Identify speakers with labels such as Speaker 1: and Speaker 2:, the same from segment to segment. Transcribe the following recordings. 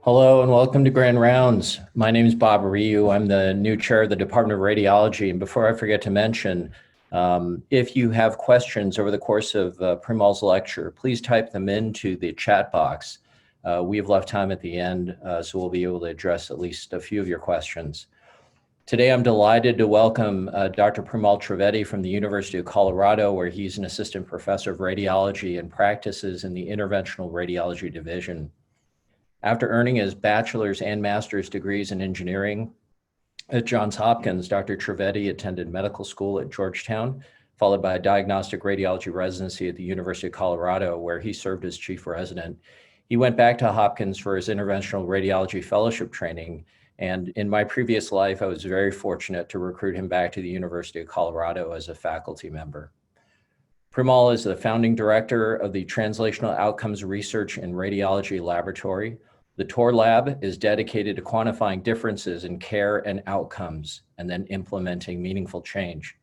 Speaker 1: Hello and welcome to Grand Rounds. My name is Bob Ryu. I'm the new chair of the Department of Radiology. And before I forget to mention, if you have questions over the course of Premal's lecture, please type them into the chat box. We have left time at the end, so we'll be able to address at least a few of your questions. Today, I'm delighted to welcome Dr. Premal Trivedi from the University of Colorado, where he's an assistant professor of radiology and practices in the interventional radiology division. After earning his bachelor's and master's degrees in engineering at Johns Hopkins, Dr. Trivedi attended medical school at Georgetown, followed by a diagnostic radiology residency at the University of Colorado, where he served as chief resident. He went back to Hopkins for his interventional radiology fellowship training, and in my previous life, I was very fortunate to recruit him back to the University of Colorado as a faculty member. Premal is the founding director of the Translational Outcomes Research and Radiology Laboratory. The TOR Lab is dedicated to quantifying differences in care and outcomes and then implementing meaningful change.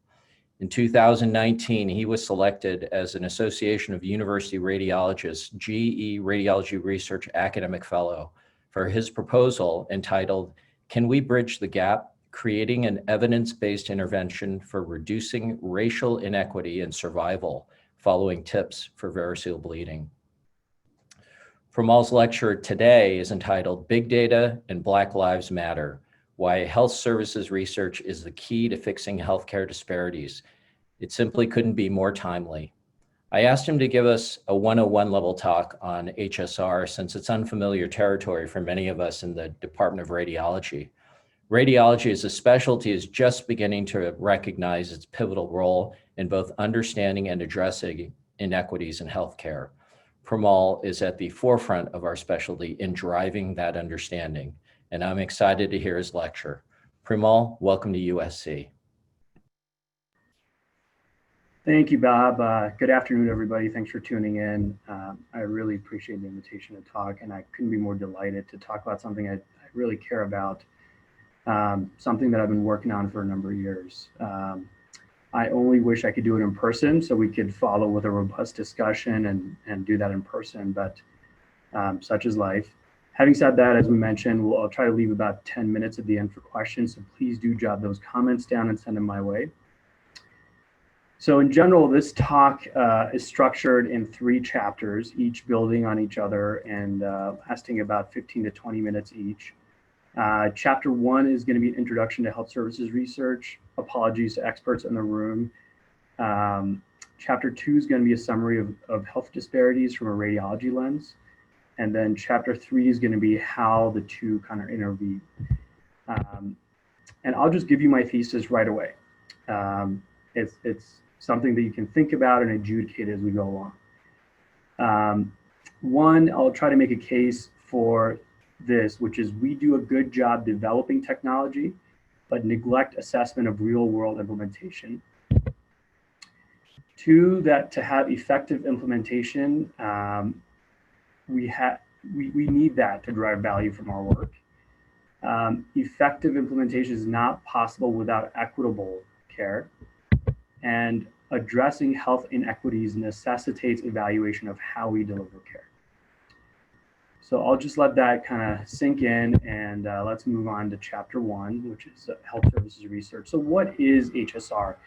Speaker 1: In 2019, he was selected as an Association of University Radiologists GE Radiology Research Academic Fellow for his proposal entitled, "Can We Bridge the Gap? Creating an Evidence-Based Intervention for Reducing Racial Inequity in Survival Following Tips for Variceal Bleeding." Premal's lecture today is entitled "Big Data and Black Lives Matter: Why Health Services Research is the Key to Fixing Healthcare Disparities." It simply couldn't be more timely. I asked him to give us a 101 level talk on HSR since it's unfamiliar territory for many of us in the Department of Radiology. Radiology as a specialty is just beginning to recognize its pivotal role in both understanding and addressing inequities in healthcare. Premal is at the forefront of our specialty in driving that understanding, and I'm excited to hear his lecture. Premal, welcome to USC.
Speaker 2: Thank you, Bob. Good afternoon, everybody. Thanks for tuning in. I really appreciate the invitation to talk, and I couldn't be more delighted to talk about something I really care about, something that I've been working on for a number of years. I only wish I could do it in person so we could follow with a robust discussion and do that in person, but such is life. Having said that, as we mentioned, I'll try to leave about 10 minutes at the end for questions, so please do jot those comments down and send them my way. So in general, this talk is structured in 3 chapters, each building on each other and lasting about 15 to 20 minutes each. Chapter 1 is going to be an introduction to health services research. Apologies to experts in the room. Chapter 2 is going to be a summary of health disparities from a radiology lens. And then chapter 3 is going to be how the two kind of intervene. And I'll just give you my thesis right away. It's something that you can think about and adjudicate as we go along. One, I'll try to make a case for this, which is we do a good job developing technology, but neglect assessment of real world implementation. 2, that to have effective implementation, we need that to drive value from our work. Effective implementation is not possible without equitable care, and addressing health inequities necessitates evaluation of how we deliver care. So I'll just let that kind of sink in, and let's move on to chapter 1, which is health services research. So what is HSR?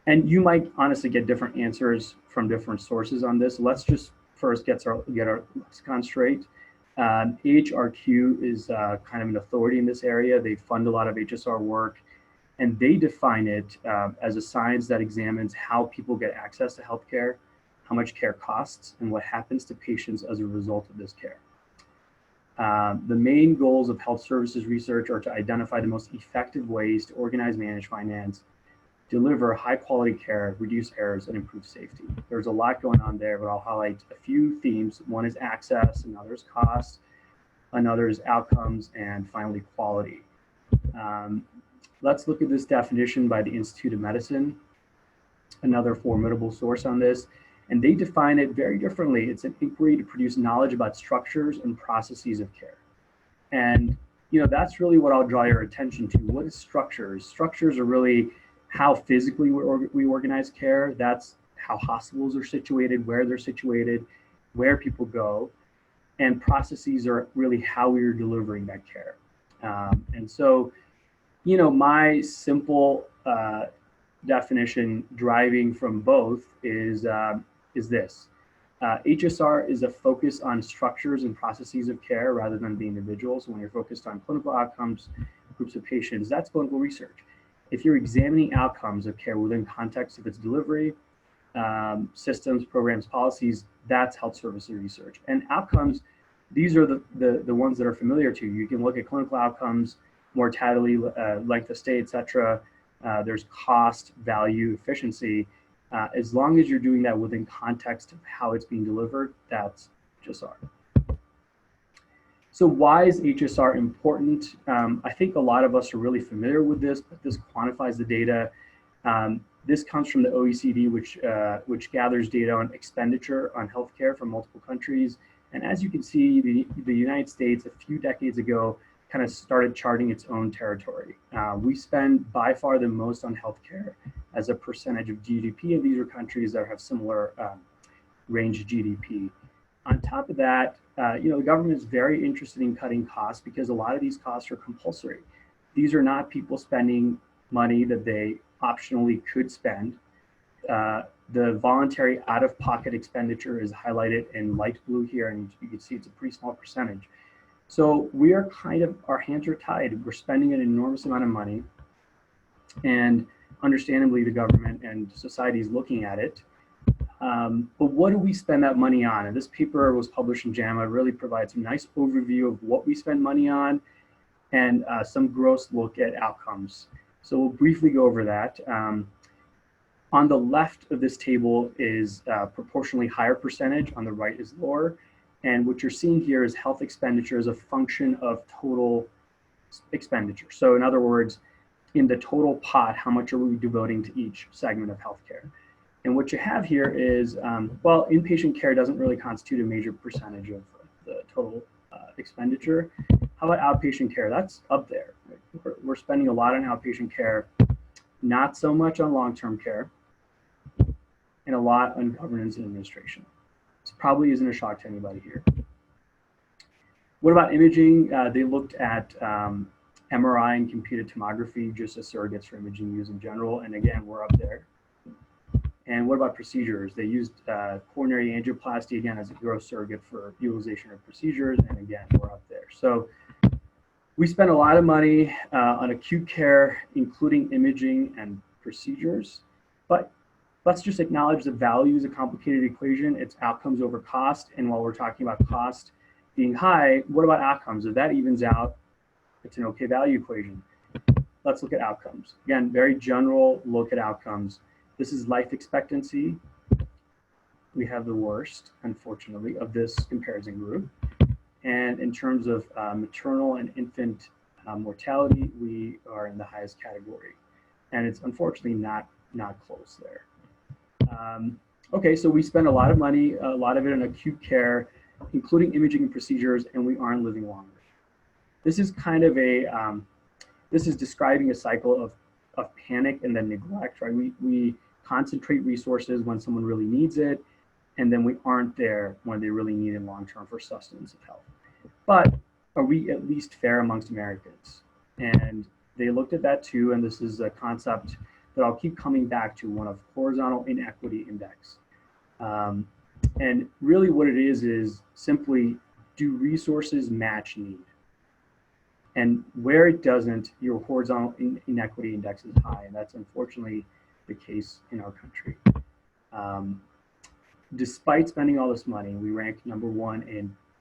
Speaker 2: And you might honestly get different answers from different sources on this. Let's just first get our lexicon straight. HRQ is kind of an authority in this area. They fund a lot of HSR work, and they define it as a science that examines how people get access to healthcare, how much care costs, and what happens to patients as a result of this care. The main goals of health services research are to identify the most effective ways to organize, manage, finance, deliver high quality care, reduce errors, and improve safety. There's a lot going on there, but I'll highlight a few themes. One is access, another is cost, another is outcomes, and finally quality. Let's look at this definition by the Institute of Medicine, another formidable source on this. And they define it very differently. It's an inquiry to produce knowledge about structures and processes of care. And that's really what I'll draw your attention to. What is structures? Structures are really how physically we organize care. That's how hospitals are situated, where they're situated, where people go. and processes are really how we are delivering that care. And so, you know, my simple definition driving from both is this. HSR is a focus on structures and processes of care rather than the individuals. When you're focused on clinical outcomes, groups of patients, that's clinical research. If you're examining outcomes of care within context of its delivery, systems, programs, policies, that's health services research. And outcomes, these are the ones that are familiar to you. You can look at clinical outcomes, mortality, length of stay, et cetera. There's cost, value, efficiency. As long as you're doing that within context of how it's being delivered, that's HSR. So why is HSR important? I think a lot of us are really familiar with this, but this quantifies the data. This comes from the OECD, which gathers data on expenditure on healthcare from multiple countries. And as you can see, the United States a few decades ago kind of started charting its own territory. We spend by far the most on healthcare as a percentage of GDP, and these are countries that have similar range of GDP. On top of that, you know, the government is very interested in cutting costs because a lot of these costs are compulsory. These are not people spending money that they optionally could spend. The voluntary out-of-pocket expenditure is highlighted in light blue here, and you can see it's a pretty small percentage. So we are kind of, our hands are tied. We're spending an enormous amount of money, and understandably the government and society is looking at it. But what do we spend that money on? And this paper was published in JAMA. It really provides a nice overview of what we spend money on and some gross look at outcomes. So we'll briefly go over that. On the left of this table is proportionally higher percentage, on the right is lower. And what you're seeing here is health expenditure as a function of total expenditure. So in other words, in the total pot, how much are we devoting to each segment of healthcare? And what you have here is, well, inpatient care doesn't really constitute a major percentage of the total expenditure. How about outpatient care? That's up there. Right? We're spending a lot on outpatient care, not so much on long-term care, and a lot on governance and administration. This probably isn't a shock to anybody here. What about imaging? They looked at MRI and computed tomography just as surrogates for imaging use in general. And again, we're up there. And what about procedures? They used coronary angioplasty, again, as a gross surrogate for utilization of procedures. And again, we're up there. So we spend a lot of money on acute care, including imaging and procedures. But let's just acknowledge the value is a complicated equation. It's outcomes over cost. And while we're talking about cost being high, what about outcomes? If that evens out, it's an okay value equation. Let's look at outcomes. Again, very general look at outcomes. This is life expectancy. We have the worst, unfortunately, of this comparison group. And in terms of maternal and infant mortality, we are in the highest category. And it's unfortunately not close there. Okay, so we spend a lot of money, a lot of it in acute care, including imaging and procedures, and we aren't living longer. This is kind of a, this is describing a cycle of panic and then neglect, right? We concentrate resources when someone really needs it, and then we aren't there when they really need it long-term for sustenance of health. But are we at least fair amongst Americans? And they looked at that too, and this is a concept that I'll keep coming back to, one of horizontal inequity index. And really what it is simply, do resources match need? And where it doesn't, your horizontal inequity index is high, and that's unfortunately the case in our country. Despite spending all this money, we rank #1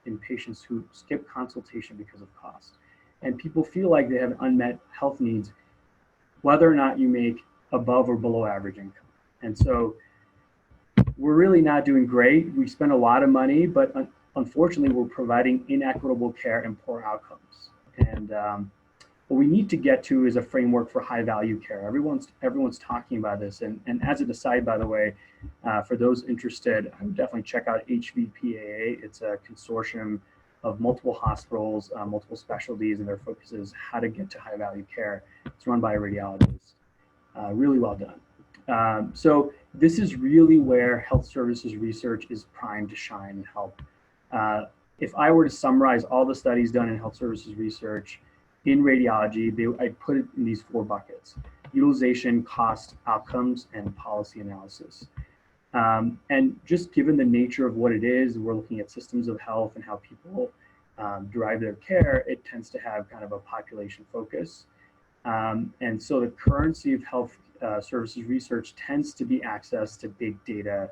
Speaker 2: in patients who skip consultation because of cost. And people feel like they have unmet health needs, whether or not you make above or below average income. And so we're really not doing great. We spend a lot of money, but unfortunately, we're providing inequitable care and poor outcomes. And what we need to get to is a framework for high value care. Everyone's talking about this. And as an aside, by the way, for those interested, I would definitely check out HVPAA. It's a consortium of multiple hospitals, multiple specialties, and their focus is how to get to high value care. It's run by a radiologist. Really well done. So this is really where health services research is primed to shine and help. if I were to summarize all the studies done in health services research in radiology, I'd put it in these 4 buckets: utilization, cost, outcomes, and policy analysis. And just given the nature of what it is, we're looking at systems of health and how people derive their care, it tends to have kind of a population focus. And so the currency of health services research tends to be access to big data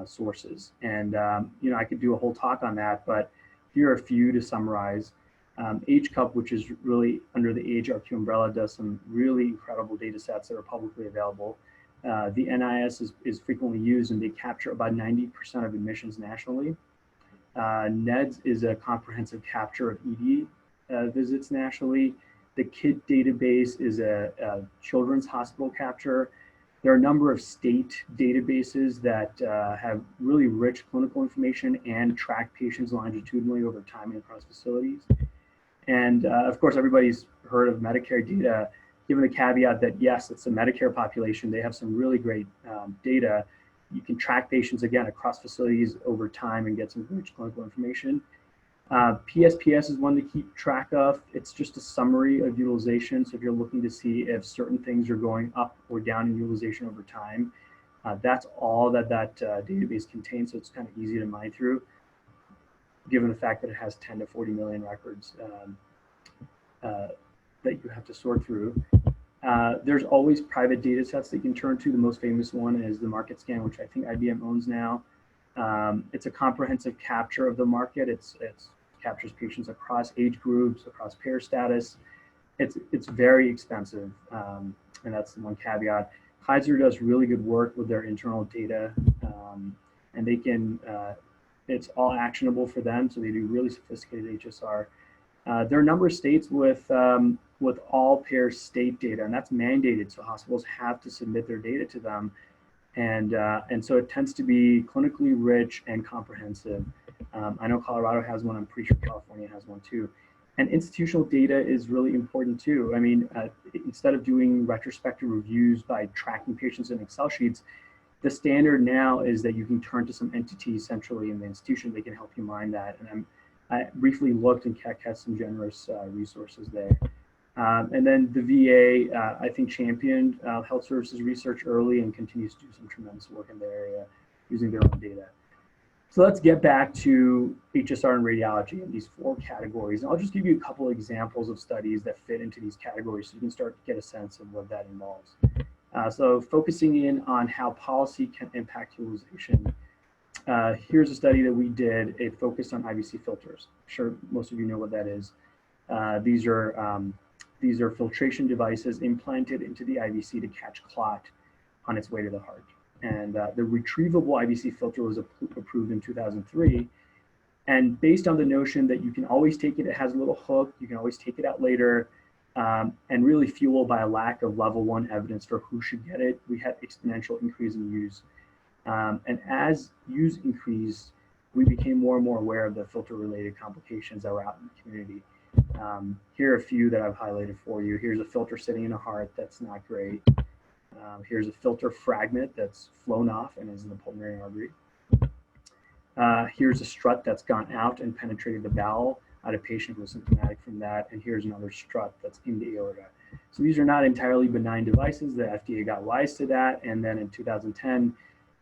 Speaker 2: sources. And, you know, I could do a whole talk on that, but here are a few to summarize. HCUP, which is really under the AHRQ umbrella, does some really incredible data sets that are publicly available. The NIS is frequently used, and they capture about 90% of admissions nationally. NEDS is a comprehensive capture of ED visits nationally. The KID database is a children's hospital capture. There are a number of state databases that have really rich clinical information and track patients longitudinally over time and across facilities. And of course, everybody's heard of Medicare data, given the caveat that yes, it's a Medicare population. They have some really great data. You can track patients again across facilities over time and get some rich clinical information. PSPS is one to keep track of. It's just a summary of utilization. So if you're looking to see if certain things are going up or down in utilization over time, that's all that database contains. So it's kind of easy to mine through, given the fact that it has 10 to 40 million records that you have to sort through. There's always private data sets that you can turn to. The most famous one is the market scan, which I think IBM owns now. It's a comprehensive capture of the market. It captures patients across age groups, across payer status. It's very expensive, and that's the one caveat. Kaiser does really good work with their internal data, and they can, it's all actionable for them, so they do really sophisticated HSR. There are a number of states with all payer state data, and that's mandated, so hospitals have to submit their data to them. And so it tends to be clinically rich and comprehensive. I know Colorado has one. I'm pretty sure California has one too. And institutional data is really important too. I mean, instead of doing retrospective reviews by tracking patients in Excel sheets, the standard now is that you can turn to some entities centrally in the institution. They can help you mine that. And I briefly looked, and Keck has some generous resources there. And then the VA, I think, championed health services research early and continues to do some tremendous work in their area using their own data. So let's get back to HSR and radiology in these 4 categories. And I'll just give you a couple examples of studies that fit into these categories so you can start to get a sense of what that involves. So focusing in on how policy can impact utilization. Here's a study that we did. It focused on IVC filters. I'm sure most of you know what that is. These are filtration devices implanted into the IVC to catch clot on its way to the heart. And the retrievable IVC filter was approved in 2003. And based on the notion that you can always take it, it has a little hook, you can always take it out later, and really fueled by a lack of level 1 evidence for who should get it, we had exponential increase in use. And as use increased, we became more and more aware of the filter-related complications that were out in the community. Here are a few that I've highlighted for you. Here's a filter sitting in a heart that's not great. Here's a filter fragment that's flown off and is in the pulmonary artery. Here's a strut that's gone out and penetrated the bowel. I had a patient who was symptomatic from that. And here's another strut that's in the aorta. So these are not entirely benign devices. The FDA got wise to that. And then in 2010,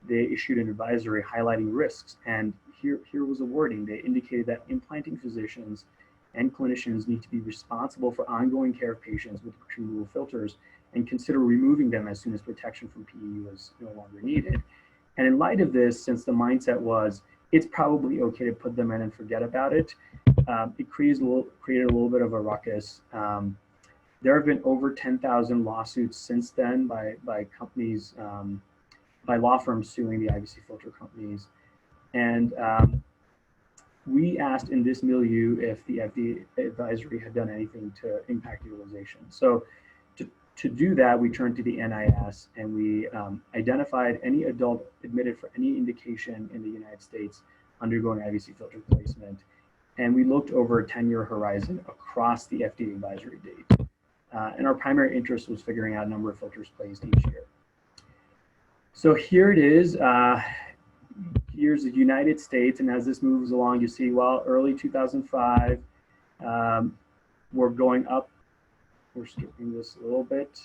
Speaker 2: they issued an advisory highlighting risks. And here was a wording. They indicated that implanting physicians and clinicians need to be responsible for ongoing care of patients with retrievable filters and consider removing them as soon as protection from PE was no longer needed. And in light of this, since the mindset was, it's probably okay to put them in and forget about it, it created a little bit of a ruckus. There have been over 10,000 lawsuits since then by companies, by law firms suing the IVC filter companies. And we asked in this milieu if the FDA advisory had done anything to impact utilization. So to do that, we turned to the NIS and we identified any adult admitted for any indication in the United States undergoing IVC filter placement. And we looked over a 10-year horizon across the FDA advisory date. And our primary interest was figuring out a number of filters placed each year. So here it is. here's the United States, and as this moves along, you see, well, early 2005, we're going up. We're skipping this a little bit.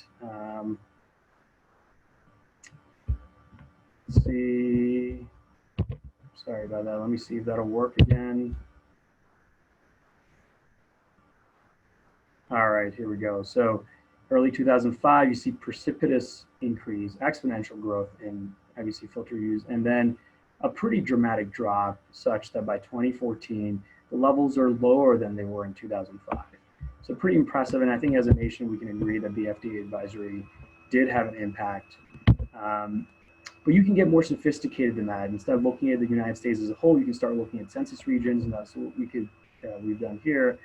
Speaker 2: Let's see. Sorry about that. Let me see if that'll work again. All right, here we go. So early 2005, you see precipitous increase, exponential growth in IVC filter use, and then a pretty dramatic drop such that by 2014, the levels are lower than they were in 2005. So pretty impressive, and I think as a nation, we can agree that the FDA advisory did have an impact. But you can get more sophisticated than that. Instead of looking at the United States as a whole, you can start looking at census regions, and that's what we've done here.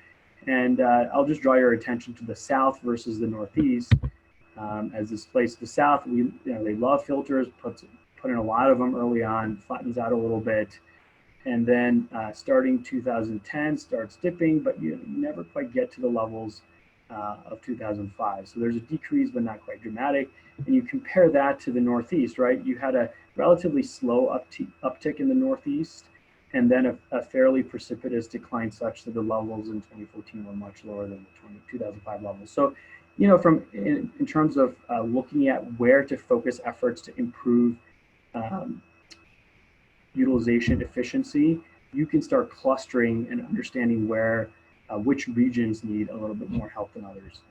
Speaker 2: And I'll just draw your attention to the South versus the Northeast. As this place, the South, they love filters, put in a lot of them early on, flattens out a little bit. And then starting 2010, starts dipping, but you never quite get to the levels of 2005. So there's a decrease, but not quite dramatic. And you compare that to the Northeast, right? You had a relatively slow uptick in the Northeast, and then a fairly precipitous decline such that the levels in 2014 were much lower than the 2005 levels. So, in terms of looking at where to focus efforts to improve utilization efficiency, you can start clustering and understanding where which regions need a little bit more help than others.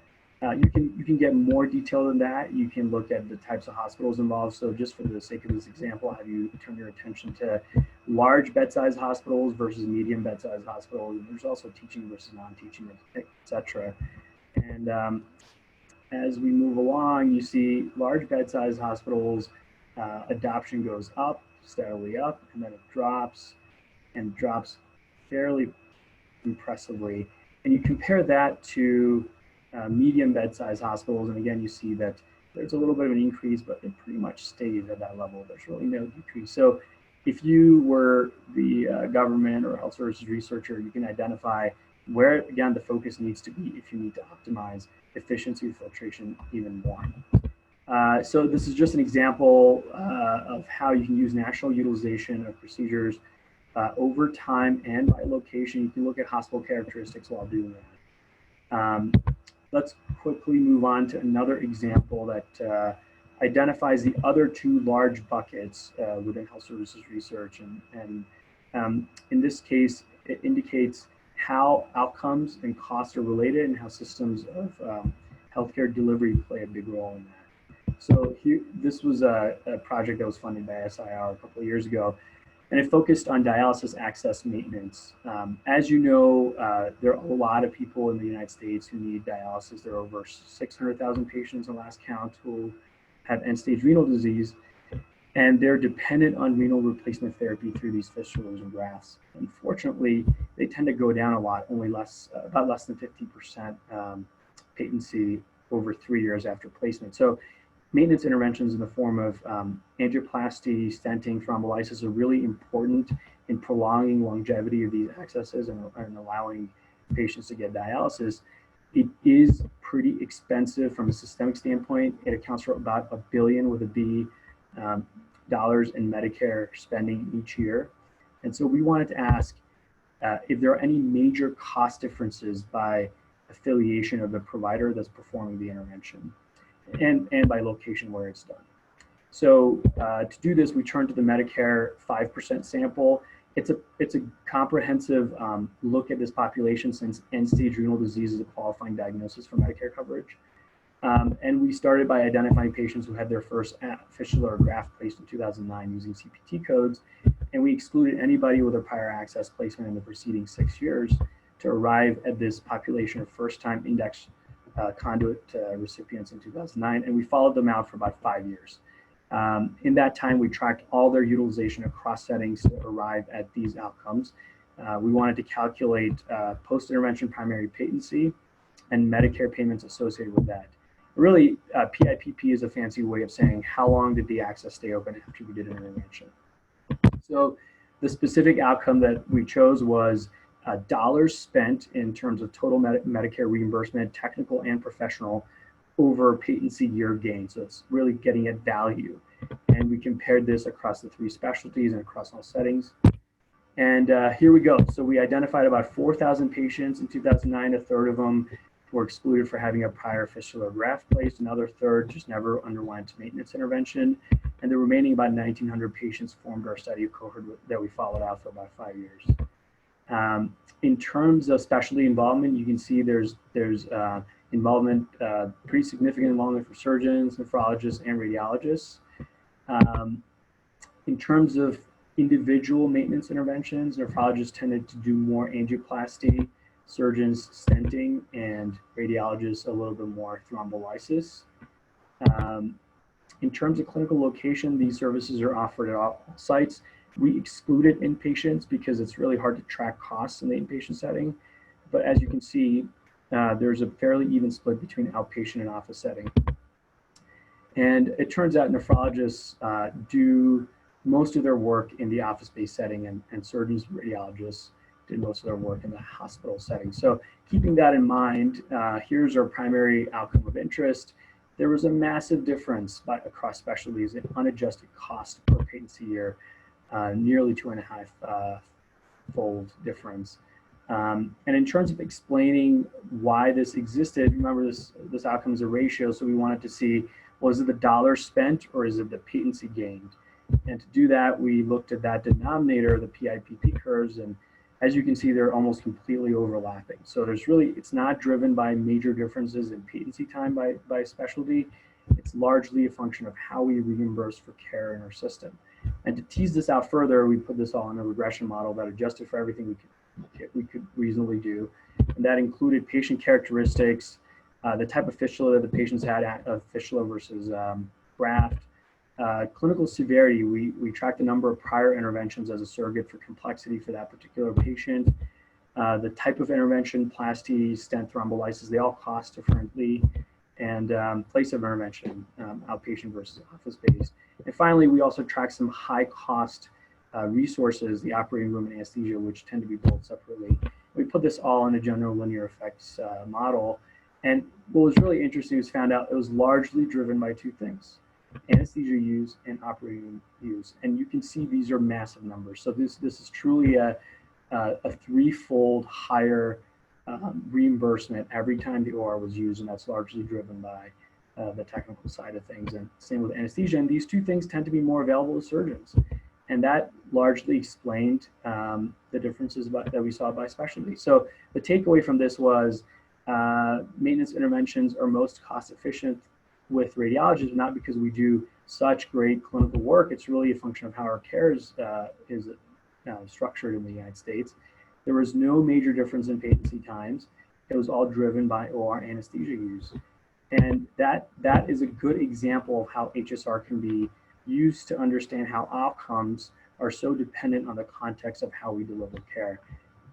Speaker 2: You can get more detailed than that. You can look at the types of hospitals involved. So just for the sake of this example, have you turn your attention to large bed-sized hospitals versus medium bed-sized hospitals. And there's also teaching versus non-teaching, et cetera. And as we move along, you see large bed-sized hospitals, adoption goes up, steadily up, and then it drops and drops fairly impressively. And you compare that to medium bed-sized hospitals, and again, you see that there's a little bit of an increase, but it pretty much stays at that level. There's really no decrease. So if you were the government or health services researcher, you can identify where, again, the focus needs to be if you need to optimize efficiency of filtration even more. So this is just an example of how you can use national utilization of procedures over time and by location. You can look at hospital characteristics while doing that. Let's quickly move on to another example that identifies the other two large buckets within health services research. And in this case, it indicates how outcomes and costs are related and how systems of healthcare delivery play a big role in that. So here, this was a project that was funded by SIR a couple of years ago, and it focused on dialysis access maintenance. As you know, there are a lot of people in the United States who need dialysis. There are over 600,000 patients in last count who have end-stage renal disease, and they're dependent on renal replacement therapy through these fistulas and grafts. Unfortunately, they tend to go down a lot, only about less than 50% patency over 3 years after placement. So maintenance interventions in the form of angioplasty, stenting, thrombolysis are really important in prolonging longevity of these accesses and allowing patients to get dialysis. It is pretty expensive from a systemic standpoint. It accounts for about $1 billion with a B dollars in Medicare spending each year. And so we wanted to ask if there are any major cost differences by affiliation of the provider that's performing the intervention, and by location where it's done. So to do this, we turn to the Medicare 5% sample. It's a comprehensive look at this population, since end-stage renal disease is a qualifying diagnosis for Medicare coverage. And we started by identifying patients who had their first fistula or graft placed in 2009 using CPT codes, and we excluded anybody with a prior access placement in the preceding 6 years to arrive at this population of first-time index conduit recipients in 2009, and we followed them out for about 5 years. In that time, we tracked all their utilization across settings to arrive at these outcomes. We wanted to calculate post-intervention primary patency and Medicare payments associated with that. Really, PIPP is a fancy way of saying how long did the access stay open after we did an intervention. So the specific outcome that we chose was dollars spent in terms of total Medicare reimbursement, technical and professional, over patency year gain. So it's really getting at value. And we compared this across the 3 specialties and across all settings. And here we go. So we identified about 4,000 patients in 2009. A third of them were excluded for having a prior fistula graft placed. Another third just never underwent maintenance intervention. And the remaining about 1,900 patients formed our study cohort that we followed out for about 5 years. In terms of specialty involvement, you can see there's involvement, pretty significant involvement for surgeons, nephrologists, and radiologists. In terms of individual maintenance interventions, nephrologists tended to do more angioplasty, surgeons stenting, and radiologists a little bit more thrombolysis. In terms of clinical location, these services are offered at all sites. We excluded inpatients because it's really hard to track costs in the inpatient setting. But as you can see, there's a fairly even split between outpatient and office setting. And it turns out nephrologists do most of their work in the office-based setting, and surgeons, radiologists did most of their work in the hospital setting. So keeping that in mind, here's our primary outcome of interest. There was a massive difference across specialties in unadjusted cost per patency year, nearly 2.5-fold difference. And in terms of explaining why this existed, remember this outcome is a ratio, so we wanted to see, was it the dollar spent or is it the patency gained? And to do that, we looked at that denominator, the PIPP curves, and as you can see, they're almost completely overlapping. So it's not driven by major differences in patency time by specialty. It's largely a function of how we reimburse for care in our system. And to tease this out further, we put this all in a regression model that adjusted for everything we could reasonably do. And that included patient characteristics, the type of fistula that the patients had, fistula versus graft, clinical severity. We tracked the number of prior interventions as a surrogate for complexity for that particular patient. The type of intervention, plasty, stent, thrombolysis, they all cost differently. And place of intervention, outpatient versus office-based. And finally, we also tracked some high-cost resources, the operating room and anesthesia, which tend to be billed separately. We put this all in a general linear effects model. And what was really interesting was found out it was largely driven by 2 things: anesthesia use and operating room use. And you can see these are massive numbers. So this is truly a 3-fold higher reimbursement every time the OR was used, and that's largely driven by the technical side of things. And same with anesthesia. And these 2 things tend to be more available to surgeons. And that largely explained the differences that we saw by specialty. So the takeaway from this was maintenance interventions are most cost efficient with radiologists, not because we do such great clinical work. It's really a function of how our care is structured in the United States. There was no major difference in patency times. It was all driven by OR anesthesia use. And that is a good example of how HSR can be used to understand how outcomes are so dependent on the context of how we deliver care.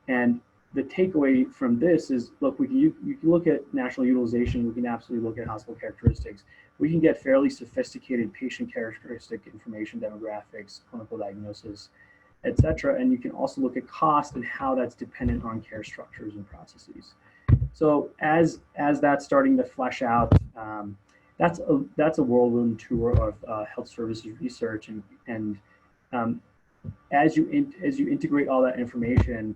Speaker 2: And the takeaway from this is, look, you can look at national utilization, we can absolutely look at hospital characteristics. We can get fairly sophisticated patient characteristic information, demographics, clinical diagnosis, et cetera. And you can also look at cost and how that's dependent on care structures and processes. So as that's starting to flesh out, that's a whirlwind tour of health services research, and as you integrate all that information,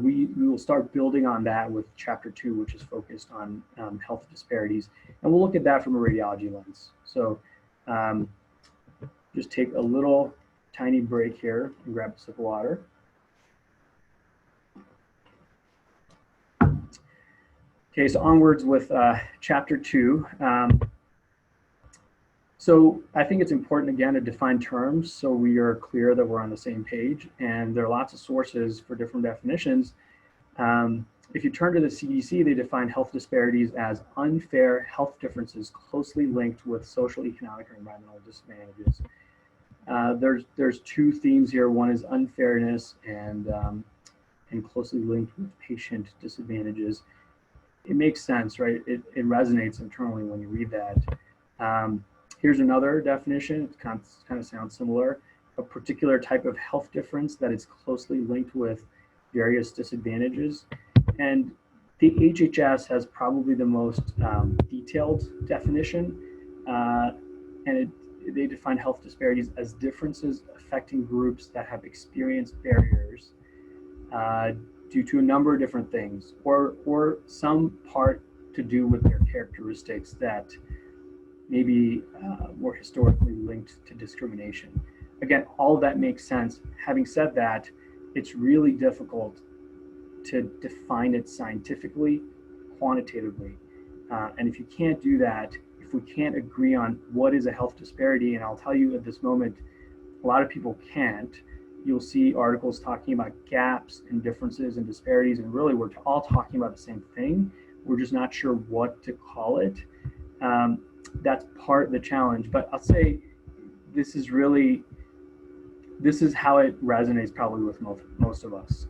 Speaker 2: we will start building on that with chapter 2, which is focused on health disparities, and we'll look at that from a radiology lens. So just take a little tiny break here and grab a sip of water. Okay, so onwards with chapter 2. So I think it's important, again, to define terms so we are clear that we're on the same page. And there are lots of sources for different definitions. If you turn to the CDC, they define health disparities as unfair health differences closely linked with social, economic, or environmental disadvantages. There's 2 themes here. One is unfairness and closely linked with patient disadvantages. It makes sense, right? It resonates internally when you read that. Here's another definition. It kind of sounds similar. A particular type of health difference that is closely linked with various disadvantages. And the HHS has probably the most detailed definition. And they define health disparities as differences affecting groups that have experienced barriers due to a number of different things, or some part to do with their characteristics that maybe were historically linked to discrimination. Again, all of that makes sense. Having said that, it's really difficult to define it scientifically, quantitatively. And if you can't do that, if we can't agree on what is a health disparity, and I'll tell you at this moment, a lot of people can't, you'll see articles talking about gaps and differences and disparities, and really we're all talking about the same thing. We're just not sure what to call it. That's part of the challenge, but I'll say this is how it resonates probably with most of us.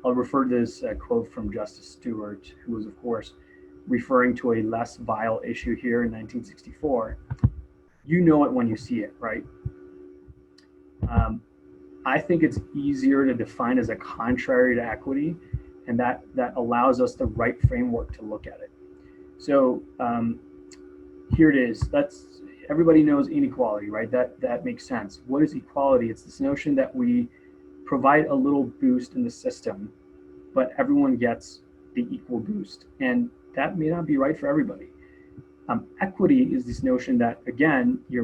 Speaker 2: I'll refer to this quote from Justice Stewart, who was, of course, referring to a less vile issue here in 1964. You know it when you see it, right? I think it's easier to define as a contrary to equity, and that allows us the right framework to look at it. So here it is. Everybody knows inequality, right? That makes sense. What is equality? It's this notion that we provide a little boost in the system, but everyone gets the equal boost. And that may not be right for everybody. Equity is this notion that, again, you're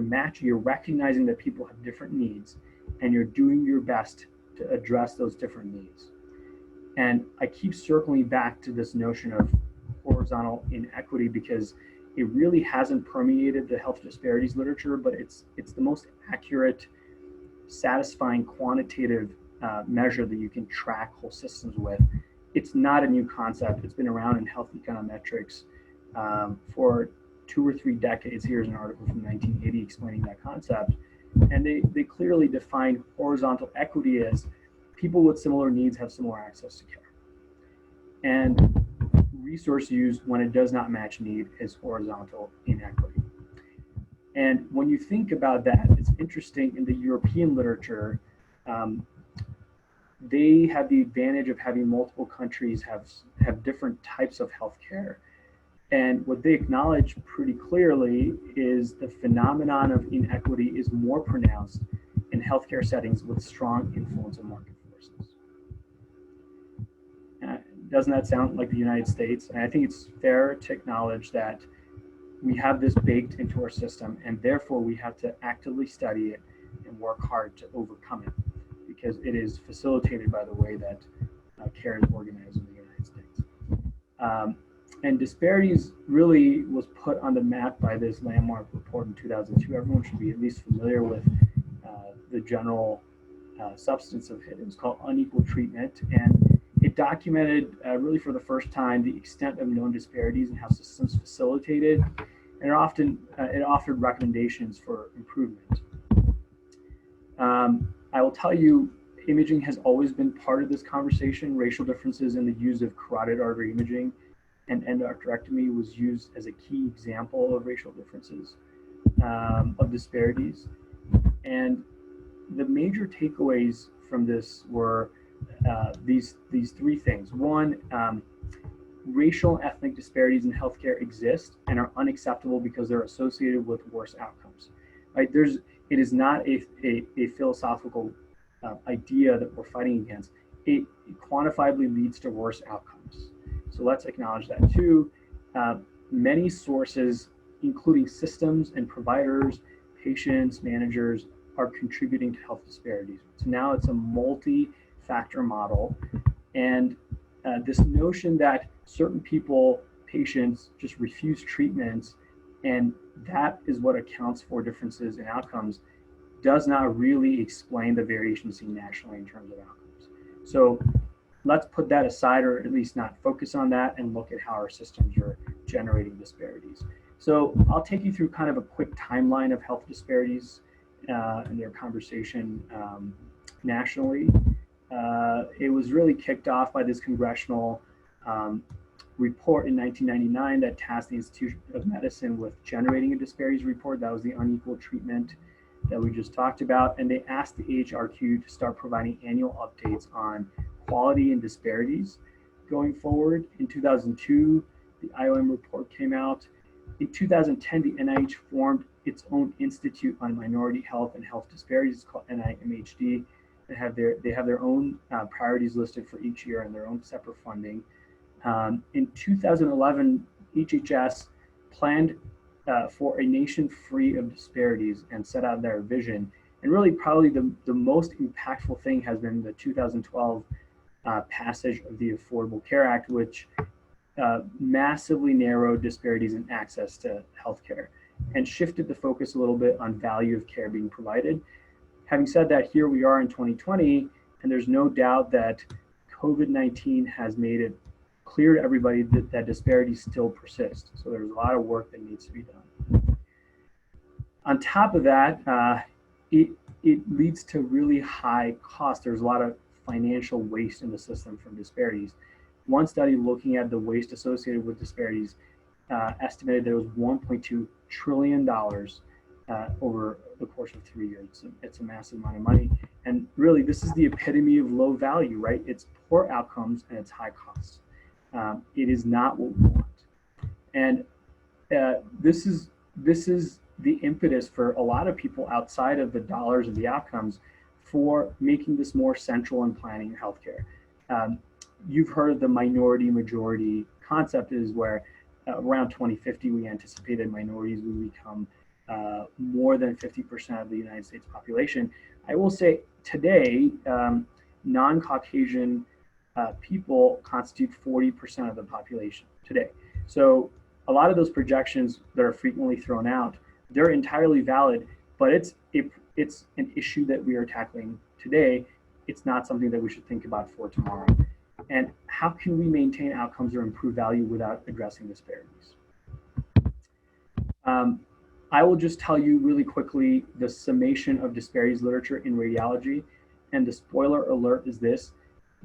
Speaker 2: recognizing that people have different needs, and you're doing your best to address those different needs. And I keep circling back to this notion of horizontal inequity because it really hasn't permeated the health disparities literature, but it's the most accurate, satisfying quantitative measure that you can track whole systems with. It's not a new concept. It's been around in health econometrics for 2 or 3 decades. Here's an article from 1980 explaining that concept. And they clearly define horizontal equity as people with similar needs have similar access to care. And resource use when it does not match need is horizontal inequity. And when you think about that, it's interesting in the European literature, they have the advantage of having multiple countries have different types of healthcare. And what they acknowledge pretty clearly is the phenomenon of inequity is more pronounced in healthcare settings with strong influence of market forces. Doesn't that sound like the United States? And I think it's fair to acknowledge that we have this baked into our system, and therefore we have to actively study it and work hard to overcome it, because it is facilitated by the way that care is organized in the United States. And disparities really was put on the map by this landmark report in 2002. Everyone should be at least familiar with the general substance of it. It was called Unequal Treatment, and it documented really for the first time the extent of known disparities and how systems facilitated, and it offered recommendations for improvement. I will tell you, imaging has always been part of this conversation. Racial differences in the use of carotid artery imaging and endarterectomy was used as a key example of racial differences, of disparities. And the major takeaways from this were these 3 things. One, racial and ethnic disparities in healthcare exist and are unacceptable because they're associated with worse outcomes. Right? It is not a philosophical idea that we're fighting against. It quantifiably leads to worse outcomes. So let's acknowledge that. 2, many sources, including systems and providers, patients, managers, are contributing to health disparities. So now it's a multi-factor model. And this notion that certain people, patients, just refuse treatments, and that is what accounts for differences in outcomes, does not really explain the variation seen nationally in terms of outcomes. So let's put that aside, or at least not focus on that, and look at how our systems are generating disparities. So I'll take you through kind of a quick timeline of health disparities and their conversation nationally. It was really kicked off by this congressional report in 1999 that tasked the Institute of Medicine with generating a disparities report. That was the Unequal Treatment that we just talked about. And they asked the AHRQ to start providing annual updates on quality and disparities going forward. In 2002, the IOM report came out. In 2010, the NIH formed its own Institute on Minority Health and Health Disparities, called NIMHD. They have their own priorities listed for each year and their own separate funding. In 2011, HHS planned for a nation free of disparities and set out their vision. And really, probably the most impactful thing has been the 2012 passage of the Affordable Care Act, which massively narrowed disparities in access to healthcare and shifted the focus a little bit on value of care being provided. Having said that, here we are in 2020, and there's no doubt that COVID-19 has made it clear to everybody that disparities still persist. So there's a lot of work that needs to be done. On top of that, it leads to really high costs. There's a lot of financial waste in the system from disparities. One study looking at the waste associated with disparities estimated there was $1.2 trillion over the course of 3 years. It's a massive amount of money. And really, this is the epitome of low value, right? It's poor outcomes and it's high costs. It is not what we want. And this is the impetus for a lot of people outside of the dollars and the outcomes for making this more central in planning healthcare. You've heard of the minority majority concept, is where around 2050, we anticipated minorities will become more than 50% of the United States population. I will say today, non-Caucasian people constitute 40% of the population today. So a lot of those projections that are frequently thrown out, they're entirely valid, but it's an issue that we are tackling today. It's not something that we should think about for tomorrow. And how can we maintain outcomes or improve value without addressing disparities? I will just tell you really quickly the summation of disparities literature in radiology. And the spoiler alert is this: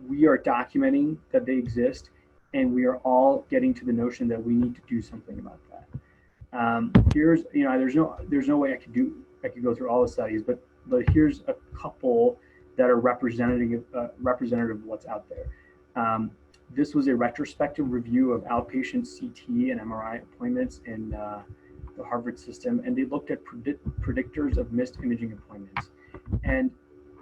Speaker 2: we are documenting that they exist, and we are all getting to the notion that we need to do something about that. Here's, there's no way I could go through all the studies, but here's a couple that are representative of what's out there. This was a retrospective review of outpatient CT and MRI appointments in the Harvard system, and they looked at predictors of missed imaging appointments. And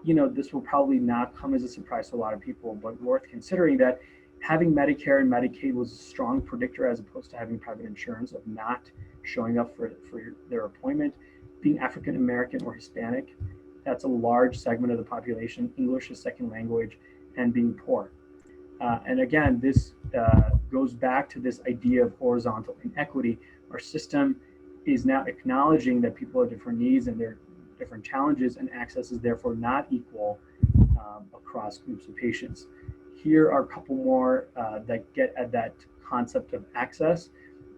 Speaker 2: this will probably not come as a surprise to a lot of people, but worth considering that having Medicare and Medicaid was a strong predictor as opposed to having private insurance of not showing up for their appointment. Being African American or Hispanic, that's a large segment of the population, English as second language, and being poor. And again, this goes back to this idea of horizontal inequity. Our system is now acknowledging that people have different needs and their different challenges, and access is therefore not equal across groups of patients. Here are a couple more that get at that concept of access.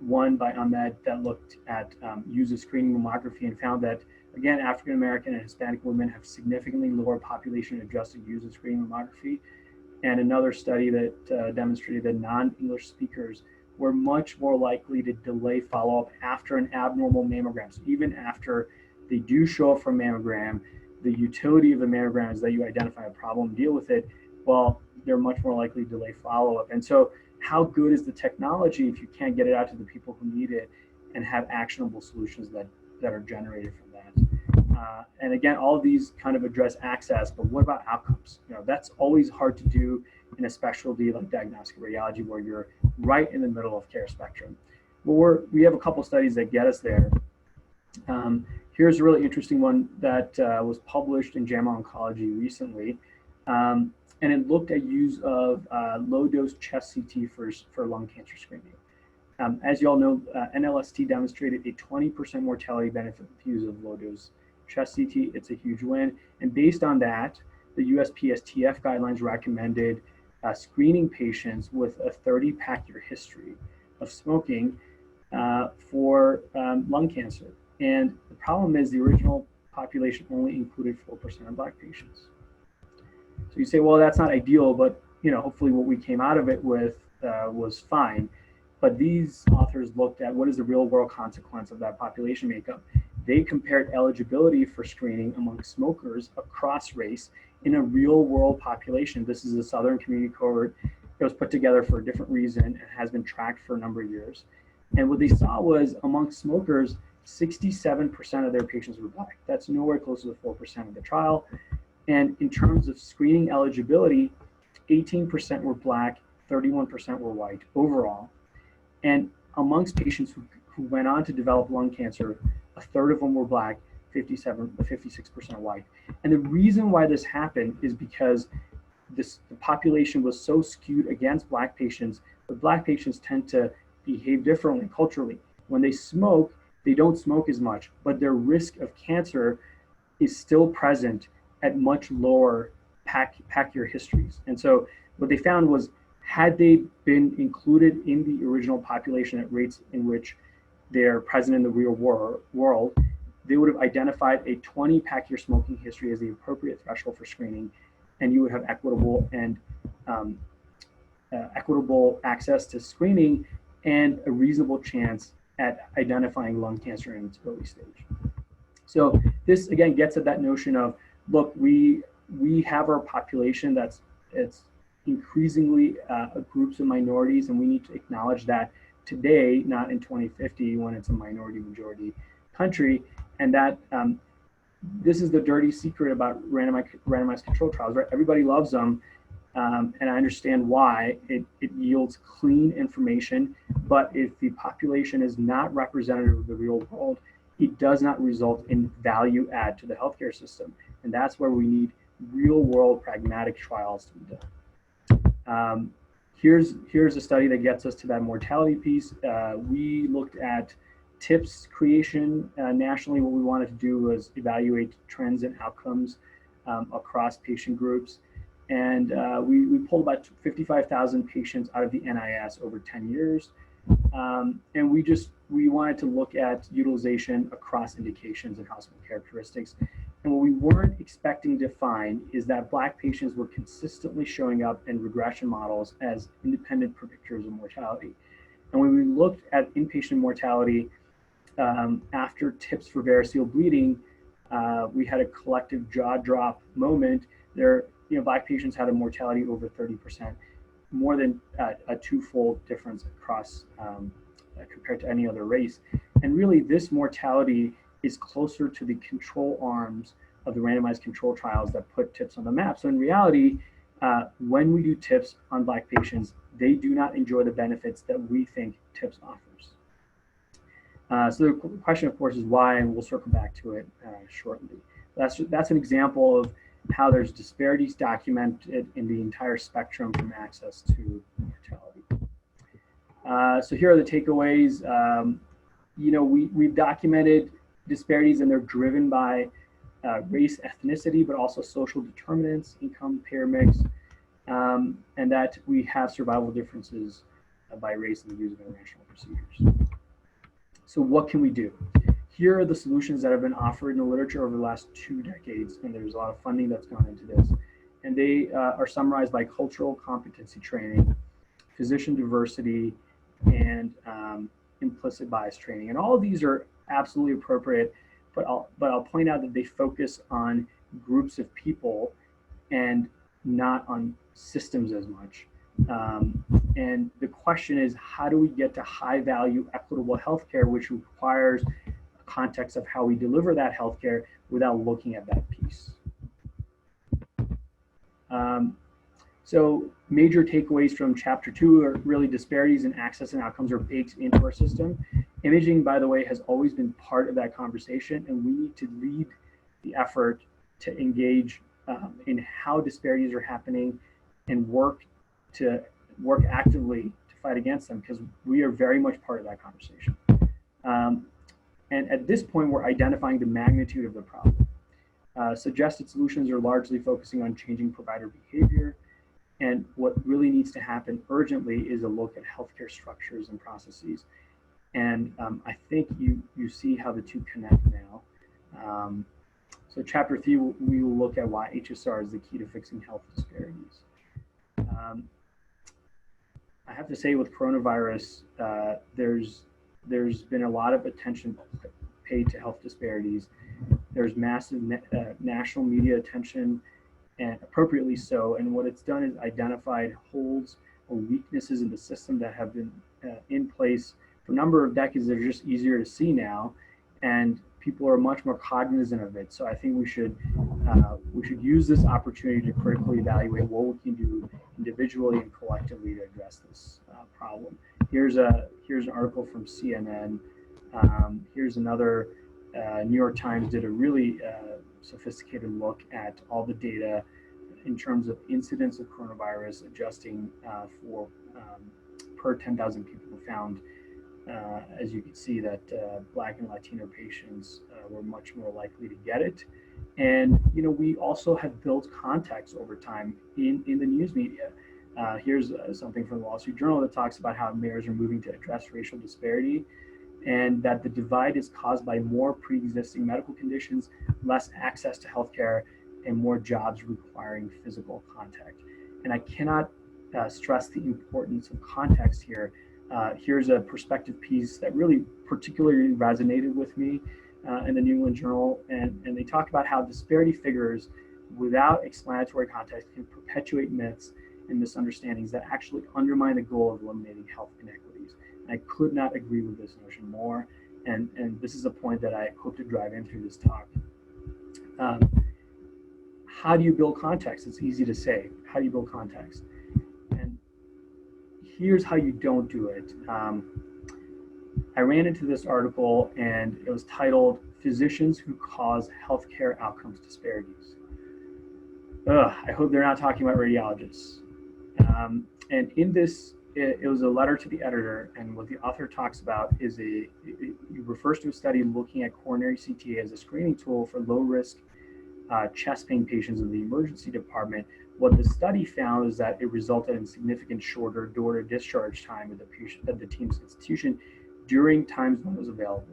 Speaker 2: One by Ahmed that looked at use of screening mammography and found that, again, African American and Hispanic women have significantly lower population adjusted use of screening mammography. And another study that demonstrated that non-English speakers were much more likely to delay follow-up after an abnormal mammogram. So even after they do show up for a mammogram, the utility of the mammogram is that you identify a problem, deal with it, well, they're much more likely to delay follow-up. And so how good is the technology if you can't get it out to the people who need it and have actionable solutions that are generated from that? And again, all of these kind of address access, but what about outcomes? That's always hard to do in a specialty like diagnostic radiology, where you're right in the middle of care spectrum. But we have a couple studies that get us there. Here's a really interesting one that was published in JAMA Oncology recently. And it looked at use of low-dose chest CT for lung cancer screening. As you all know, NLST demonstrated a 20% mortality benefit with use of low-dose chest CT. It's a huge win. And based on that, the USPSTF guidelines recommended screening patients with a 30-pack year history of smoking for lung cancer. And the problem is the original population only included 4% of Black patients. So you say, well, that's not ideal, but hopefully what we came out of it with was fine. But these authors looked at what is the real world consequence of that population makeup. They compared eligibility for screening among smokers across race in a real world population. This is a Southern community cohort that was put together for a different reason and has been tracked for a number of years. And what they saw was amongst smokers, 67% of their patients were Black. That's nowhere close to the 4% of the trial. And in terms of screening eligibility, 18% were Black, 31% were white overall. And amongst patients who went on to develop lung cancer, a third of them were Black, 56% white. And the reason why this happened is because the population was so skewed against Black patients, but Black patients tend to behave differently culturally. When they smoke, they don't smoke as much, but their risk of cancer is still present at much lower pack year histories. And so what they found was, had they been included in the original population at rates in which they're present in the real world, they would have identified a 20 pack year smoking history as the appropriate threshold for screening, and you would have equitable access to screening and a reasonable chance at identifying lung cancer in its early stage. So this again gets at that notion of, look, we have our population it's increasingly groups of minorities, and we need to acknowledge that today, not in 2050 when it's a minority majority country, and that this is the dirty secret about randomized controlled trials, right? Everybody loves them, and I understand why. It yields clean information, but if the population is not representative of the real world, it does not result in value add to the healthcare system. And that's where we need real world pragmatic trials to be done. Here's a study that gets us to that mortality piece. We looked at TIPS creation nationally. What we wanted to do was evaluate trends and outcomes across patient groups. And we pulled about 55,000 patients out of the NIS over 10 years. And we wanted to look at utilization across indications and hospital characteristics. And what we weren't expecting to find is that Black patients were consistently showing up in regression models as independent predictors of mortality. And when we looked at inpatient mortality after TIPS for variceal bleeding, we had a collective jaw drop moment. Black patients had a mortality over 30%, more than a twofold difference across compared to any other race. And really, this mortality is closer to the control arms of the randomized control trials that put TIPS on the map. So in reality, when we do TIPS on Black patients, they do not enjoy the benefits that we think TIPS offers. So the question, of course, is why, and we'll circle back to it shortly. That's an example of how there's disparities documented in the entire spectrum from access to mortality. So here are the takeaways. We've documented disparities, and they're driven by race, ethnicity, but also social determinants, income, payer mix, and that we have survival differences by race in the use of interventional procedures. So what can we do? Here are the solutions that have been offered in the literature over the last 2 decades, and there's a lot of funding that's gone into this. And they are summarized by cultural competency training, physician diversity, and implicit bias training. And all of these are absolutely appropriate, but I'll point out that they focus on groups of people and not on systems as much. And the question is, how do we get to high value, equitable healthcare, which requires a context of how we deliver that healthcare without looking at that piece? So major takeaways from chapter 2 are really disparities in access and outcomes are baked into our system. Imaging, by the way, has always been part of that conversation, and we need to lead the effort to engage in how disparities are happening and work actively to fight against them, because we are very much part of that conversation. And at this point, we're identifying the magnitude of the problem. Suggested solutions are largely focusing on changing provider behavior. And what really needs to happen urgently is a look at healthcare structures and processes. And I think you see how the two connect now. So chapter 3, we will look at why HSR is the key to fixing health disparities. I have to say, with coronavirus, there's been a lot of attention paid to health disparities. There's massive national media attention, and appropriately so. And what it's done is identified holes or weaknesses in the system that have been in place for for a number of decades, they're just easier to see now, and people are much more cognizant of it. So I think we should use this opportunity to critically evaluate what we can do individually and collectively to address this problem. Here's an article from CNN. Here's another. New York Times did a really sophisticated look at all the data in terms of incidence of coronavirus, adjusting for per 10,000 people, found, as you can see, that Black and Latino patients were much more likely to get it. And we also have built context over time in the news media. Here's something from the Wall Street Journal that talks about how mayors are moving to address racial disparity, and that the divide is caused by more pre-existing medical conditions, less access to healthcare, and more jobs requiring physical contact. And I cannot stress the importance of context here. Here's a perspective piece that really particularly resonated with me in the New England Journal, and they talk about how disparity figures without explanatory context can perpetuate myths and misunderstandings that actually undermine the goal of eliminating health inequities. I could not agree with this notion more, and this is a point that I hope to drive in through this talk. How do you build context? It's easy to say. How do you build context? And here's how you don't do it. I ran into this article, and it was titled "Physicians Who Cause Healthcare Outcomes Disparities." I hope they're not talking about radiologists. And in this, it was a letter to the editor, and what the author talks about is he refers to a study looking at coronary CT as a screening tool for low-risk chest pain patients in the emergency department. What the study found is that it resulted in significant shorter door-to-discharge time at the team's institution during times when it was available.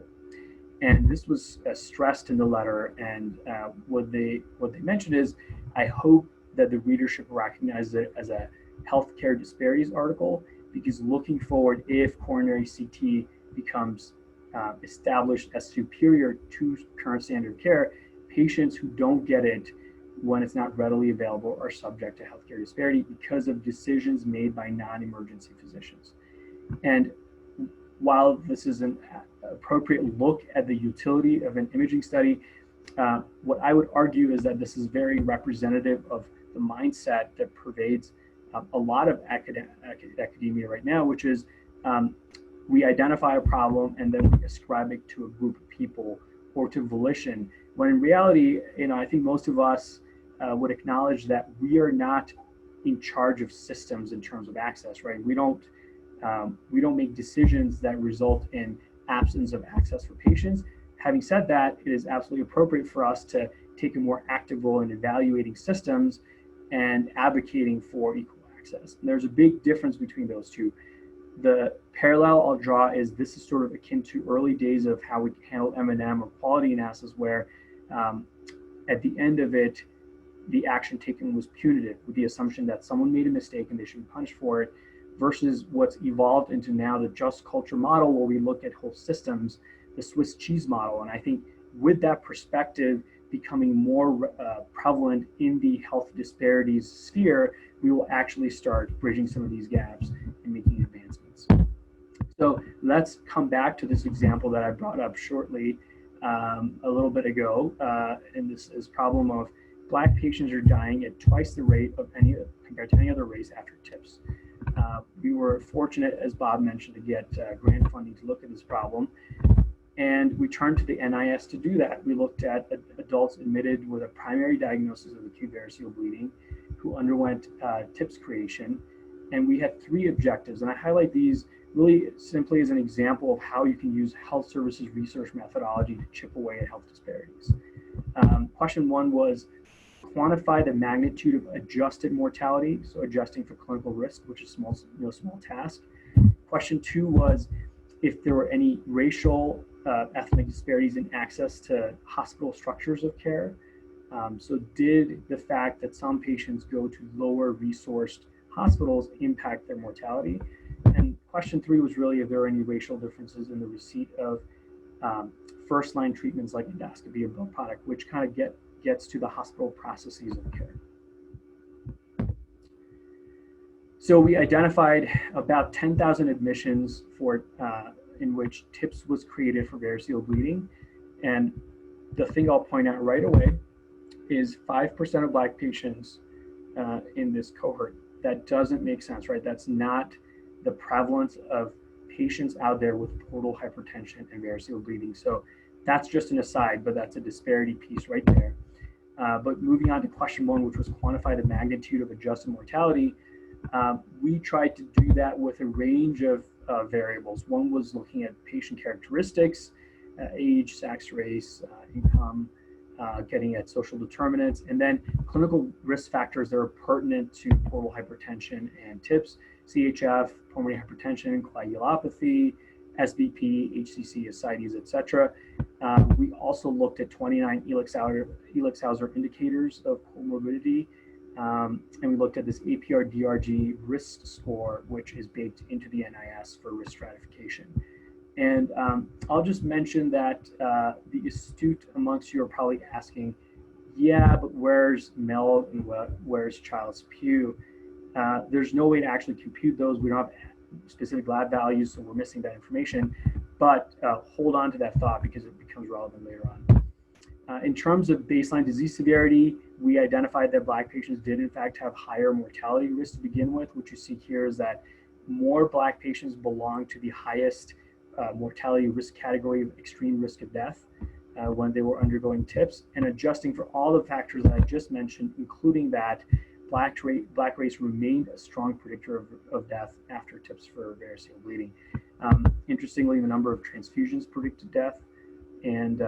Speaker 2: And this was stressed in the letter, and what they mentioned is, I hope that the readership recognizes it as a healthcare disparities article, because looking forward, if coronary CT becomes established as superior to current standard of care, patients who don't get it when it's not readily available are subject to healthcare disparity because of decisions made by non-emergency physicians. And while this is an appropriate look at the utility of an imaging study, what I would argue is that this is very representative of the mindset that pervades a lot of academia right now, which is we identify a problem and then we ascribe it to a group of people or to volition, when in reality, I think most of us would acknowledge that we are not in charge of systems in terms of access, right? We don't make decisions that result in absence of access for patients. Having said that, it is absolutely appropriate for us to take a more active role in evaluating systems and advocating for equal access. And there's a big difference between those two. The parallel I'll draw is this is sort of akin to early days of how we handled M&M or quality analysis, where at the end of it, the action taken was punitive with the assumption that someone made a mistake and they should be punished for it, versus what's evolved into now the just culture model, where we look at whole systems, the Swiss cheese model. And I think with that perspective becoming more prevalent in the health disparities sphere, we will actually start bridging some of these gaps and making advancements. So let's come back to this example that I brought up shortly a little bit ago. And this is problem of Black patients are dying at twice the rate of compared to any other race after TIPS. We were fortunate, as Bob mentioned, to get grant funding to look at this problem. And we turned to the NIS to do that. We looked at adults admitted with a primary diagnosis of acute variceal bleeding who underwent TIPS creation. And we had 3 objectives. And I highlight these really simply as an example of how you can use health services research methodology to chip away at health disparities. Question 1 was quantify the magnitude of adjusted mortality, so adjusting for clinical risk, which is no small task. Question 2 was if there were any racial ethnic disparities in access to hospital structures of care. So did the fact that some patients go to lower resourced hospitals impact their mortality? And question 3 was really if there are any racial differences in the receipt of first line treatments like endoscopy and blood product, which kind of gets to the hospital processes of care. So we identified about 10,000 admissions for in which TIPS was created for variceal bleeding. And the thing I'll point out right away is 5% of Black patients in this cohort. That doesn't make sense, right? That's not the prevalence of patients out there with portal hypertension and variceal bleeding. So that's just an aside, but that's a disparity piece right there. But moving on to question 1, which was quantify the magnitude of adjusted mortality, we tried to do that with a range of variables. One was looking at patient characteristics, age, sex, race, income, getting at social determinants, and then clinical risk factors that are pertinent to portal hypertension and TIPS, CHF, pulmonary hypertension, coagulopathy, SBP, HCC, ascites, etc. We also looked at 29 Elix-Hauser indicators of comorbidity, and we looked at this APR-DRG risk score, which is baked into the NIS for risk stratification. And I'll just mention that the astute amongst you are probably asking, yeah, but where's MELD and where's Chiles-Pugh? There's no way to actually compute those. We don't have specific lab values, so we're missing that information. But hold on to that thought because it becomes relevant later on. In terms of baseline disease severity, we identified that Black patients did in fact have higher mortality risk to begin with. What you see here is that more Black patients belong to the highest mortality risk category of extreme risk of death when they were undergoing TIPS, and adjusting for all the factors that I just mentioned, including that Black race remained a strong predictor of death after TIPS for variceal bleeding. Interestingly, the number of transfusions predicted death, and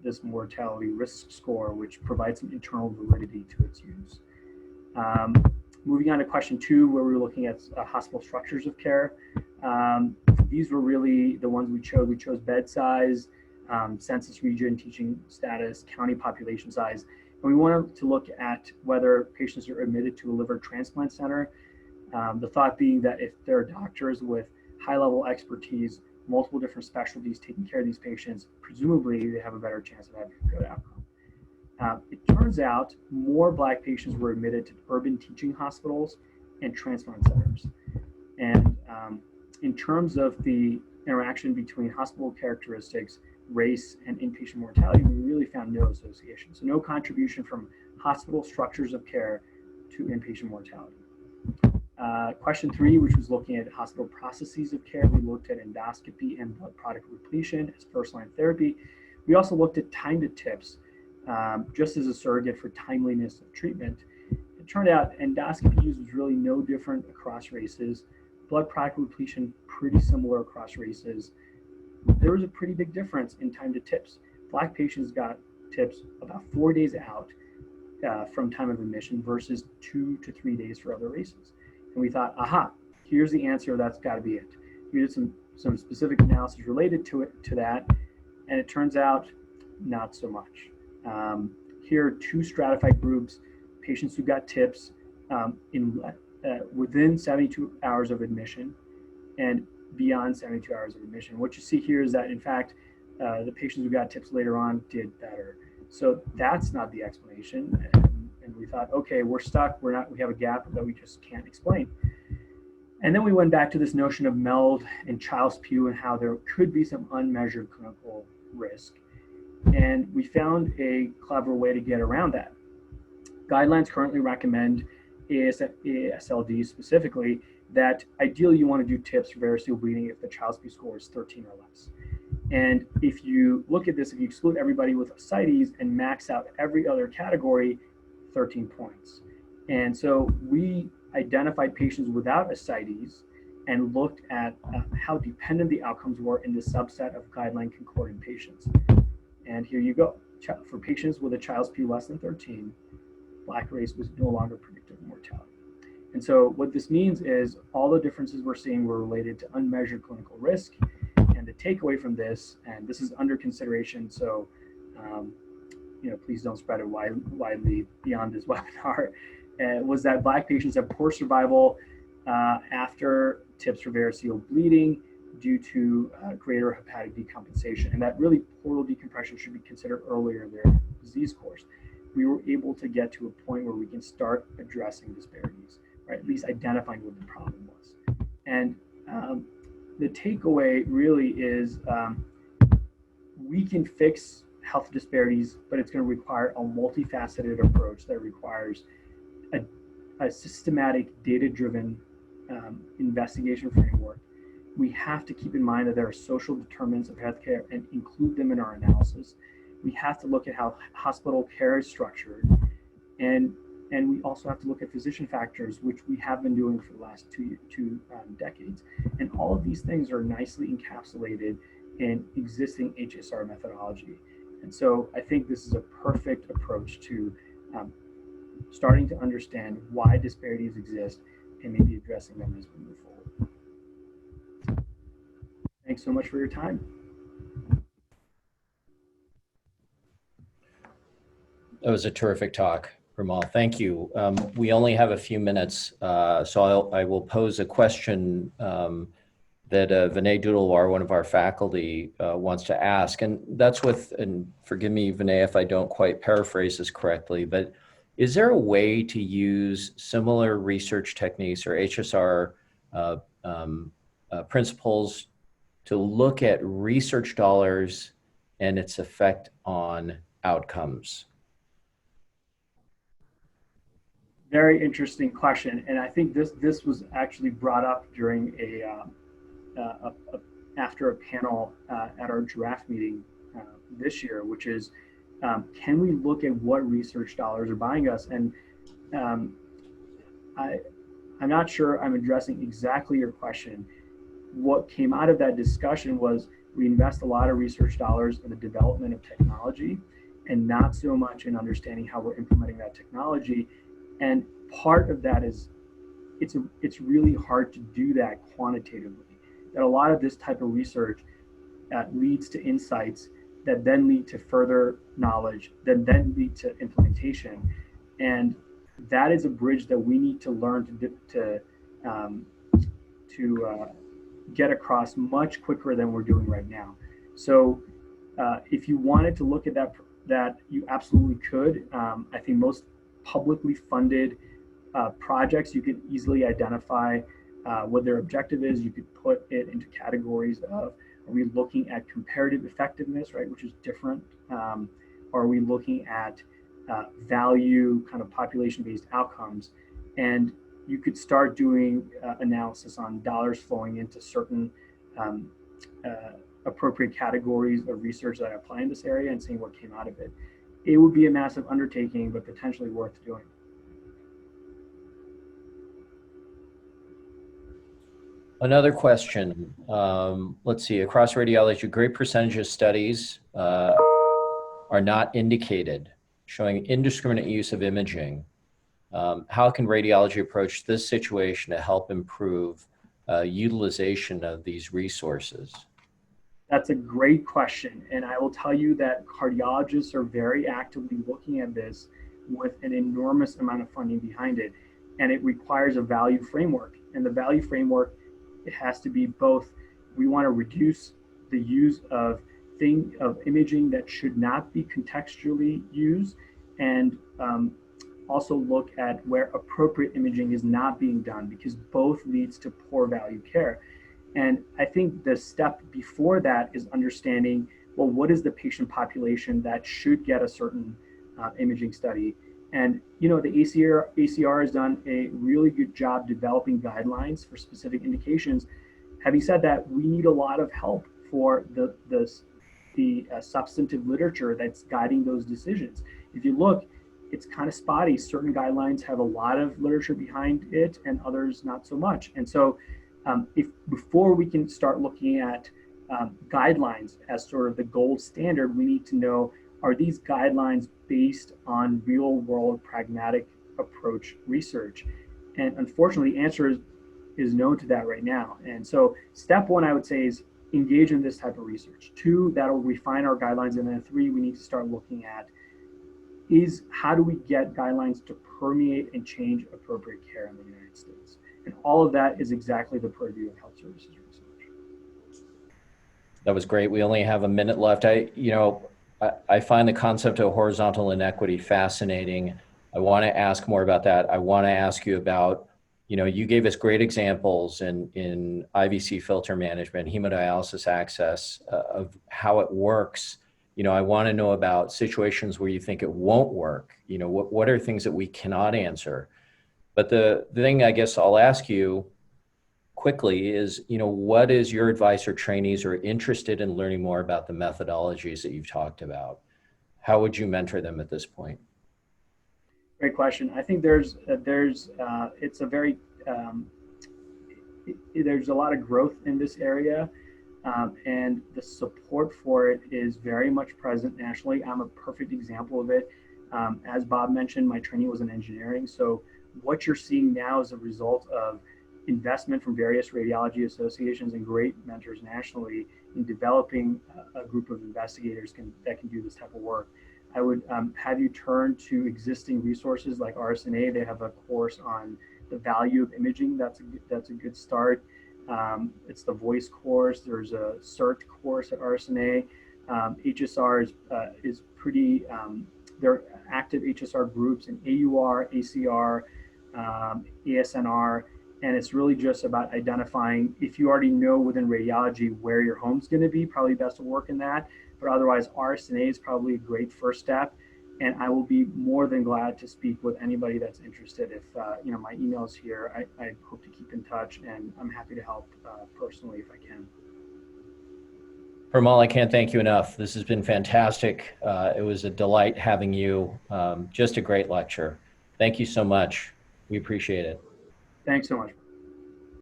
Speaker 2: this mortality risk score, which provides some internal validity to its use. Moving on to question 2, where we were looking at hospital structures of care. These were really the ones we chose. We chose bed size, census region, teaching status, county population size. And we wanted to look at whether patients are admitted to a liver transplant center. The thought being that if there are doctors with high-level expertise, multiple different specialties taking care of these patients, presumably they have a better chance of having a good outcome. It turns out more Black patients were admitted to urban teaching hospitals and transplant centers. And in terms of the interaction between hospital characteristics, race, and inpatient mortality, we really found no association. So no contribution from hospital structures of care to inpatient mortality. Question 3, which was looking at hospital processes of care, we looked at endoscopy and blood product repletion as first-line therapy. We also looked at time to TIPS, just as a surrogate for timeliness of treatment. It turned out endoscopy use was really no different across races. Blood product repletion, pretty similar across races. There was a pretty big difference in time to TIPS. Black patients got TIPS about 4 days out from time of admission versus 2 to 3 days for other races. And we thought, aha, here's the answer, that's gotta be it. We did some specific analysis related to that, and it turns out not so much. Here are 2 stratified groups, patients who got TIPS within 72 hours of admission and beyond 72 hours of admission. What you see here is that, in fact, the patients who got TIPS later on did better. So that's not the explanation. And we thought, okay, we're stuck. We have a gap that we just can't explain. And then we went back to this notion of MELD and Chiles-Pugh and how there could be some unmeasured clinical risk. And we found a clever way to get around that. Guidelines currently recommend, ASLD specifically, that ideally you want to do TIPS for variceal bleeding if the Chiles-Pugh score is 13 or less. And if you look at this, if you exclude everybody with ascites and max out every other category, 13 points. And so we identified patients without ascites and looked at how dependent the outcomes were in the subset of guideline concordant patients. And here you go. For patients with a Chiles-Pugh less than 13, Black race was no longer predictive of mortality. And so what this means is all the differences we're seeing were related to unmeasured clinical risk. And the takeaway from this, and this is under consideration, so please don't spread it widely beyond this webinar, was that Black patients have poor survival after TIPS for variceal bleeding due to greater hepatic decompensation. And that really portal decompression should be considered earlier in their disease course. We were able to get to a point where we can start addressing disparities, right? At least identifying what the problem was. And the takeaway really is we can fix health disparities, but it's going to require a multifaceted approach that requires a systematic, data-driven investigation framework. We have to keep in mind that there are social determinants of healthcare and include them in our analysis. We have to look at how hospital care is structured, and we also have to look at physician factors, which we have been doing for the last two decades. And all of these things are nicely encapsulated in existing HSR methodology. And so I think this is a perfect approach to starting to understand why disparities exist and maybe addressing them as we move forward. Thanks so much for your time.
Speaker 1: That was a terrific talk, Premal. Thank you. We only have a few minutes, so I will pose a question that Vinay Dudalwar, one of our faculty, wants to ask. And that's with, and forgive me, Vinay, if I don't quite paraphrase this correctly, but is there a way to use similar research techniques or HSR principles to look at research dollars and its effect on outcomes?
Speaker 2: Very interesting question, and I think this was actually brought up during after a panel at our draft meeting this year, which is can we look at what research dollars are buying us? And I'm not sure I'm addressing exactly your question. What came out of that discussion was we invest a lot of research dollars in the development of technology and not so much in understanding how we're implementing that technology. And part of that is it's really hard to do that quantitatively. That a lot of this type of research leads to insights that then lead to further knowledge, that then lead to implementation. And that is a bridge that we need to learn to get across much quicker than we're doing right now. So if you wanted to look at that you absolutely could. I think most publicly funded projects, you could easily identify what their objective is. You could put it into categories of, are we looking at comparative effectiveness, right, which is different? Are we looking at value, kind of population-based outcomes? And you could start doing analysis on dollars flowing into certain appropriate categories of research that apply in this area and seeing what came out of it. It would be a massive undertaking, but potentially worth doing.
Speaker 1: Another question. Let's see, across radiology, a great percentage of studies are not indicated, showing indiscriminate use of imaging. How can radiology approach this situation to help improve utilization of these resources?
Speaker 2: That's a great question. And I will tell you that cardiologists are very actively looking at this with an enormous amount of funding behind it. And it requires a value framework. And the value framework, it has to be both, we want to reduce the use of imaging that should not be contextually used, and also look at where appropriate imaging is not being done, because both leads to poor value care. And I think the step before that is understanding, well, what is the patient population that should get a certain imaging study? And, you know, the ACR has done a really good job developing guidelines for specific indications. Having said that, we need a lot of help for the substantive literature that's guiding those decisions. If you look, it's kind of spotty. Certain guidelines have a lot of literature behind it and others not so much. And so if before we can start looking at guidelines as sort of the gold standard, we need to know, are these guidelines based on real world pragmatic approach research? And unfortunately, the answer is no to that right now. And so step one, I would say, is engage in this type of research. Two, that'll refine our guidelines. And then three, we need to start looking at is how do we get guidelines to permeate and change appropriate care in the United States? And all of that is exactly the purview of health services research.
Speaker 1: That was great. We only have a minute left. I find the concept of horizontal inequity fascinating. I want to ask more about that. I want to ask you about, You gave us great examples in IVC filter management, hemodialysis access, of how it works. I want to know about situations where you think it won't work. What are things that we cannot answer? But the thing I guess I'll ask you quickly is, what is your advice or trainees are interested in learning more about the methodologies that you've talked about? How would you mentor them at this point?
Speaker 2: Great question. I think there's a lot of growth in this area, and the support for it is very much present nationally. I'm a perfect example of it. As Bob mentioned, my training was in engineering, so what you're seeing now is a result of investment from various radiology associations and great mentors nationally in developing a group of investigators that can do this type of work. I would have you turn to existing resources like RSNA. They have a course on the value of imaging. That's a good start. It's the voice course. There's a CERT course at RSNA. HSR is pretty. There are active HSR groups in AUR, ACR, ASNR, and it's really just about identifying, if you already know within radiology where your home's going to be, probably best to work in that. But otherwise, RSNA is probably a great first step. And I will be more than glad to speak with anybody that's interested. If my email's here, I hope to keep in touch, and I'm happy to help personally if I can.
Speaker 1: Premal, I can't thank you enough. This has been fantastic. It was a delight having you. Just a great lecture. Thank you so much. We appreciate it.
Speaker 2: Thanks so much.